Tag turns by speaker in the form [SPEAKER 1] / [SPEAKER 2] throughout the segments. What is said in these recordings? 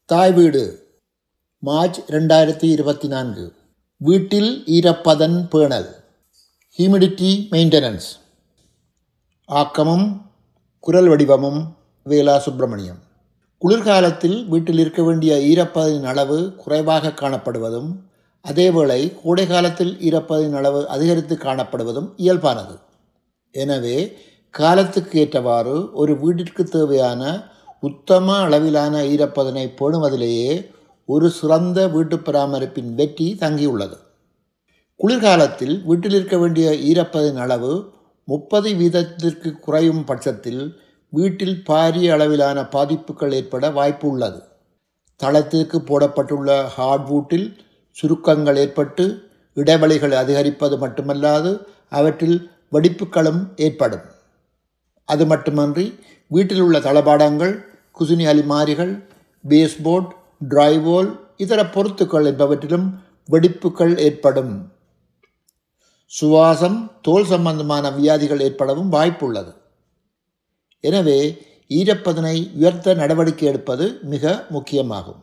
[SPEAKER 1] தாய் வீடு மார்ச் 2024. வீட்டில் ஈரப்பதன் பேணல், ஹியூமிடிட்டி மெயின்டெனன்ஸ். ஆக்கமும் குரல் வடிவமும் வேலா சுப்பிரமணியம். குளிர்காலத்தில் வீட்டில் இருக்க வேண்டிய ஈரப்பதனின் அளவு குறைவாக காணப்படுவதும், அதேவேளை கோடை காலத்தில் ஈரப்பதனின் அளவு அதிகரித்து காணப்படுவதும் இயல்பானது. எனவே காலத்துக்கு ஏற்றவாறு ஒரு வீட்டிற்கு தேவையான உத்தம அளவிலான ஈரப்பதனை பேணுவதிலேயே ஒரு சிறந்த வீட்டு பராமரிப்பின் வெற்றி தங்கியுள்ளது. குளிர்காலத்தில் வீட்டில் இருக்க வேண்டிய ஈரப்பதன் அளவு 30% குறையும் பட்சத்தில் வீட்டில் பாரிய அளவிலான பாதிப்புகள் ஏற்பட வாய்ப்பு உள்ளது. தளத்திற்கு போடப்பட்டுள்ள ஹார்ட்வுட்டில் சுருக்கங்கள் ஏற்பட்டு இடைவெளிகள் அதிகரிப்பது மட்டுமல்லாது அவற்றில் வெடிப்புகளும் ஏற்படும். அது மட்டுமன்றி வீட்டில் உள்ள தளபாடங்கள், குசினி அலிமாரிகள், பேஸ்போர்ட், டிரைவோல், இதர பொருத்துக்கள் என்பவற்றிலும் வெடிப்புகள் ஏற்படும். சுவாசம், தோல் சம்பந்தமான வியாதிகள் ஏற்படவும் வாய்ப்புள்ளது. எனவே ஈரப்பதனை உயர்த்த நடவடிக்கை எடுப்பது மிக முக்கியமாகும்.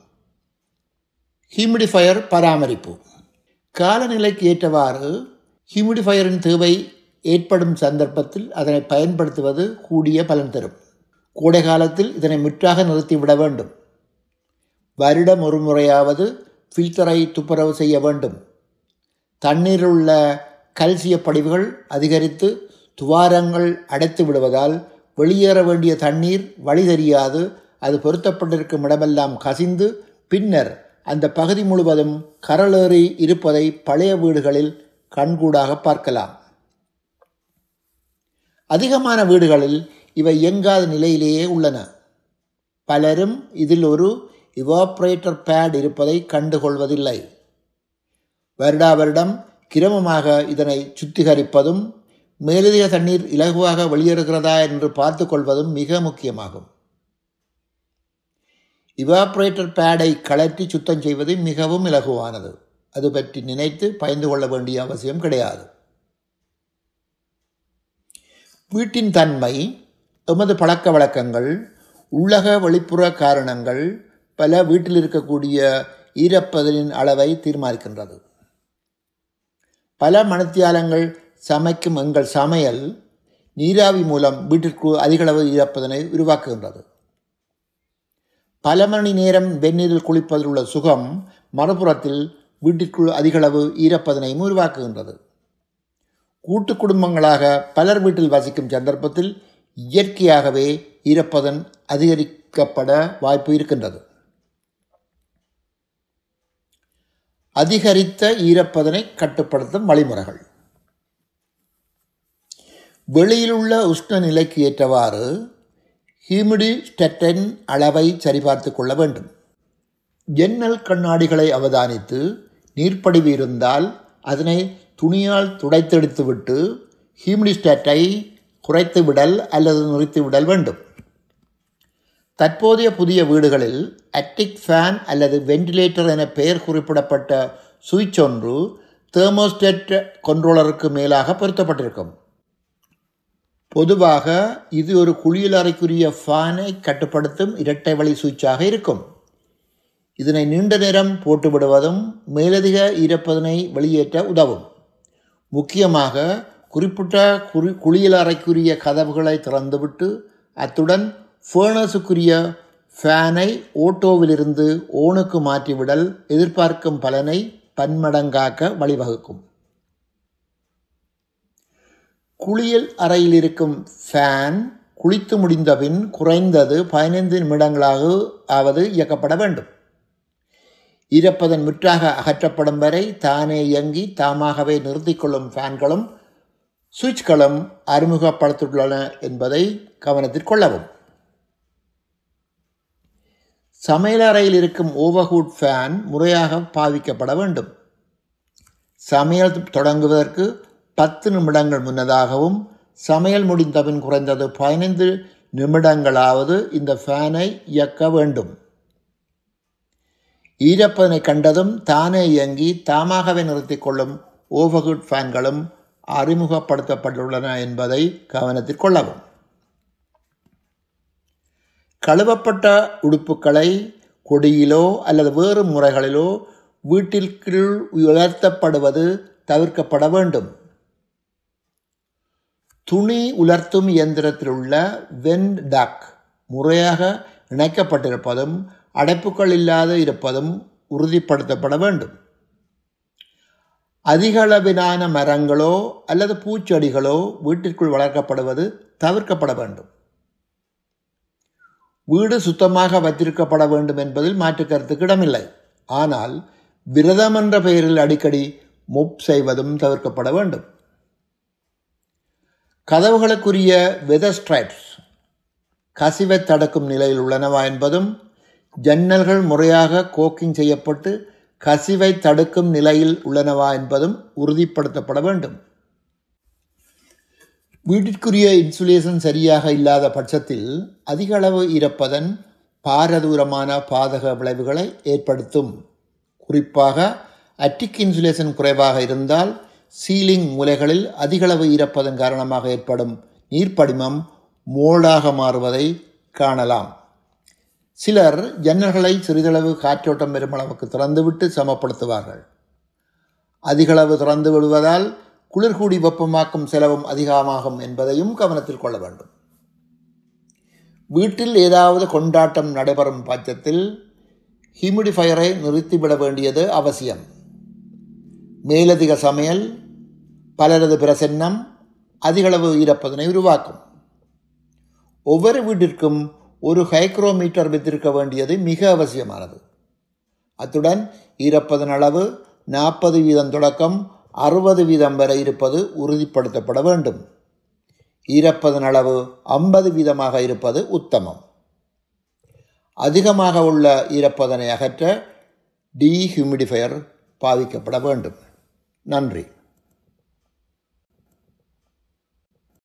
[SPEAKER 1] ஹியூமிடிஃபயர் பராமரிப்பு. காலநிலைக்கு ஏற்றவாறு ஹியூமிடிஃபயரின் தேவை ஏற்படும் சந்தர்ப்பத்தில் அதனை பயன்படுத்துவது கூடிய பலன் தரும். கோடை காலத்தில் இதனை முற்றாக நிறுத்திவிட வேண்டும். வருடம் ஒரு முறையாவது ஃபில்டரை துப்புரவு செய்ய வேண்டும். தண்ணீரில் உள்ள கல்சிய படிவுகள் அதிகரித்து துவாரங்கள் அடைத்து விடுவதால் வெளியேற வேண்டிய தண்ணீர் வழி தெரியாது அது பொருத்தப்பட்டிருக்கும் இடமெல்லாம் கசிந்து பின்னர் அந்த பகுதி முழுவதும் கரளேறி இருப்பதை பழைய வீடுகளில் கண்கூடாக பார்க்கலாம். அதிகமான வீடுகளில் இவை இயங்காத நிலையிலேயே உள்ளன. பலரும் இதில் ஒரு இவாப்ரேட்டர் பேட் இருப்பதை கண்டுகொள்வதில்லை. வருடா வருடம் கிரமமாக இதனை சுத்திகரிப்பதும் மேலதிக தண்ணீர் இலகுவாக வெளியேறுகிறதா என்று பார்த்து கொள்வதும் மிக முக்கியமாகும். இவாப்ரேட்டர் பேடை கழற்றி சுத்தம் செய்வது மிகவும் இலகுவானது. அது பற்றி நினைத்து பயந்து கொள்ள வேண்டிய அவசியம் கிடையாது. வீட்டின் தன்மை, எமது பழக்க வழக்கங்கள், உள்ளக வெளிப்புற காரணங்கள் பல வீட்டில் இருக்கக்கூடிய ஈரப்பதனின் அளவை தீர்மானிக்கின்றது. பல மணித்தியாலங்கள் சமைக்கும் எங்கள் சமையல் நீராவி மூலம் வீட்டிற்கு அதிகளவு ஈரப்பதனை உருவாக்குகின்றது. பல மணி நேரம் வெந்நீரில் குளிப்பதில் உள்ள சுகம் மறுபுறத்தில் வீட்டிற்குள் அதிகளவு ஈரப்பதனையும் உருவாக்குகின்றது. கூட்டு குடும்பங்களாக பலர் வீட்டில் வசிக்கும் சந்தர்ப்பத்தில் இயற்கையாகவே ஈரப்பதன் அதிகரிக்கப்பட வாய்ப்பு இருக்கின்றது. அதிகரித்த ஈரப்பதனை கட்டுப்படுத்தும் வழிமுறைகள். வெளியிலுள்ள உஷ்ண நிலைக்கு ஏற்றவாறு ஹியூமிடிஸ்டட்டின் அளவை சரிபார்த்து கொள்ள வேண்டும். ஜன்னல் கண்ணாடிகளை அவதானித்து நீர்ப்படிவு இருந்தால் அதனை துணியால் துடைத்தெடுத்துவிட்டு ஹியூமிடிஸ்டட்டை குறைத்து விடல் அல்லது நிறுத்தி விடல் வேண்டும். தற்போதைய புதிய வீடுகளில் அட்டிக் ஃபேன் அல்லது வெண்டிலேட்டர் என பெயர் குறிப்பிடப்பட்ட சுவிட்ச் ஒன்று தெர்மோஸ்டேட் கண்ட்ரோலருக்கு மேலாக பொருத்தப்பட்டிருக்கும். பொதுவாக இது ஒரு குளியலறைக்குரிய ஃபேனை கட்டுப்படுத்தும் இரட்டை வழி சுவிட்சாக இருக்கும். இதனை நீண்ட நேரம் போட்டுவிடுவதும் மேலதிக ஈரப்பதனை வெளியேற்ற உதவும். முக்கியமாக குறிப்பிட்ட குளியலறைக்குரிய கதவுகளை திறந்துவிட்டு அத்துடன் ஃபர்னஸுக்குரிய ஃபேனை ஓட்டோவிலிருந்து ஓனுக்கு மாற்றிவிடல் எதிர்பார்க்கும் பலனை பன்மடங்காக்க வழிவகுக்கும். குளியல் அறையில் இருக்கும் ஃபேன் குளித்து முடிந்தபின் குறைந்தது 15 நிமிடங்களாவது இயக்கப்பட வேண்டும். ஈரப்பதன் முற்றாக அகற்றப்படும் வரை தானே இயங்கி தாமாகவே நிறுத்திக்கொள்ளும் ஃபேன்களும் சுவிட்ச்களும் அறிமுகப்படுத்தியுள்ளன என்பதை கவனத்தில் கொள்ளவும். சமையலறையில் இருக்கும் ஓவர்ஹூட் ஃபேன் முறையாக பாவிக்கப்பட வேண்டும். சமையல் தொடங்குவதற்கு 10 நிமிடங்கள் முன்னதாகவும் சமையல் முடிந்தபின் குறைந்தது 15 நிமிடங்களாவது இந்த ஃபேனை இயக்க வேண்டும். ஈரப்பதனை கண்டதும் தானே இயங்கி தாமாகவே நிறுத்திக் கொள்ளும் ஓவர்ஹூட் ஃபேன்களும் அறிமுகப்படுத்தப்பட்டுள்ளன என்பதை கவனத்தில் கொள்ளவும். கழுவப்பட்ட உடுப்புகளை கொடியிலோ அல்லது வேறு முறைகளிலோ வீட்டிற்குள் உலர்த்தப்படுவது தவிர்க்கப்பட வேண்டும். துணி உலர்த்தும் இயந்திரத்தில் உள்ள வெண்ட் டக் முறையாக இணைக்கப்பட்டிருப்பதும் அடைப்புகள் இல்லாது இருப்பதும் உறுதிப்படுத்தப்பட வேண்டும். அதிக அளவிலான மரங்களோ அல்லது பூச்செடிகளோ வீட்டிற்குள் வளர்க்கப்படுவது தவிர்க்கப்பட வேண்டும். வீடு சுத்தமாக வைத்திருக்கப்பட வேண்டும் என்பதில் மாற்று கருத்துக்கு இடமில்லை. ஆனால் விரதம் என்ற பெயரில் அடிக்கடி மொப் செய்வதும் தவிர்க்கப்பட வேண்டும். கதவுகளுக்குரிய வெதர் ஸ்ட்ரைப்ஸ் கசிவை தடுக்கும் நிலையில் உள்ளனவா என்பதும், ஜன்னல்கள் முறையாக கோக்கிங் செய்யப்பட்டு கசிவை தடுக்கும் நிலையில் உள்ளனவா என்பதும் உறுதிப்படுத்தப்பட வேண்டும். வீட்டிற்குரிய இன்சுலேஷன் சரியாக இல்லாத பட்சத்தில் அதிக அளவு ஈரப்பதன் பாரதூரமான பாதக விளைவுகளை ஏற்படுத்தும். குறிப்பாக அட்டிக் இன்சுலேஷன் குறைவாக இருந்தால் சீலிங் மூலைகளில் அதிகளவு ஈரப்பதன் காரணமாக ஏற்படும் நீர்ப்படிமம் மோல்டாக மாறுவதை காணலாம். சிலர் ஜன்னல்களை சிறிதளவு காற்றோட்டம் பெறும் அளவுக்கு திறந்துவிட்டு சமப்படுத்துவார்கள். அதிகளவு திறந்து விடுவதால் குளிர்கூடி வெப்பமாக்கும் செலவும் அதிகமாகும் என்பதையும் கவனத்தில் கொள்ள வேண்டும். வீட்டில் ஏதாவது கொண்டாட்டம் நடைபெறும் பட்சத்தில் ஹியூமிடிஃபையரை நிறுத்திவிட வேண்டியது அவசியம். மேலதிக சமையல், பலரது பிரசன்னம் அதிகளவு ஈரப்பதனை உருவாக்கும். ஒவ்வொரு வீட்டிற்கும் ஒரு ஹைக்ரோமீட்டர் வைத்திருக்க வேண்டியது மிக அவசியமானது. அத்துடன் ஈரப்பதன் அளவு 40% தொடக்கம் 60% வரை இருப்பது உறுதிப்படுத்தப்பட வேண்டும். ஈரப்பதன் அளவு 50% இருப்பது உத்தமம். அதிகமாக உள்ள ஈரப்பதனை அகற்ற டீஹியூமிடிஃபையர் பாவிக்கப்பட வேண்டும். நன்றி.